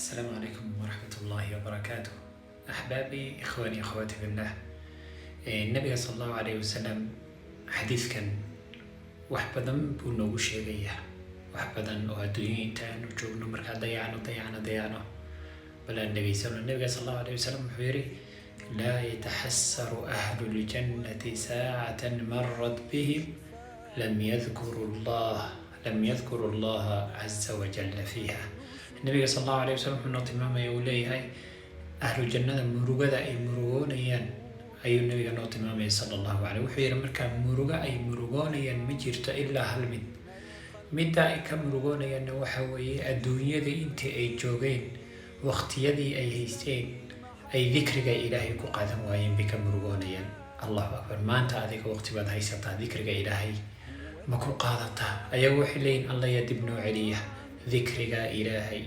السلام عليكم ورحمة الله وبركاته. أحبابي إخواني أخواتي بالله. النبي صلى الله عليه وسلم حديث كان وحبداً بنوغو شيغيا وحبداً وأدوين تان وجوغنو مركا ديانو بلا النبي صلى الله عليه وسلم حويري لا يتحسر أهل الجنة ساعة مرت بهم لم يذكروا الله عز وجل فيها. النبي صلى الله عليه وسلم حنو تماما يوليهاي أهل الجنة مرugada ay murugoonayaan ayuu nabiga noo tilmaamay sallallahu alayhi wuxuu yiri marka muruga ay murugoonayaan ma jirto ilaa hal mid ay ka murugoonayaan waxa weeye adduunyada intii ay joogeen waqtiyadii ay haysteen ay dhikriga Ilaahay ku qaadan waayeen bi ka murugoonayaan. Allahu akbar. maanta adiga waqti baad haysataa dhikriga Ilaahay ma ku qaadataa ayagu waxay leeyihiin Allah ya dib noo celiya dhikriga Ilaahay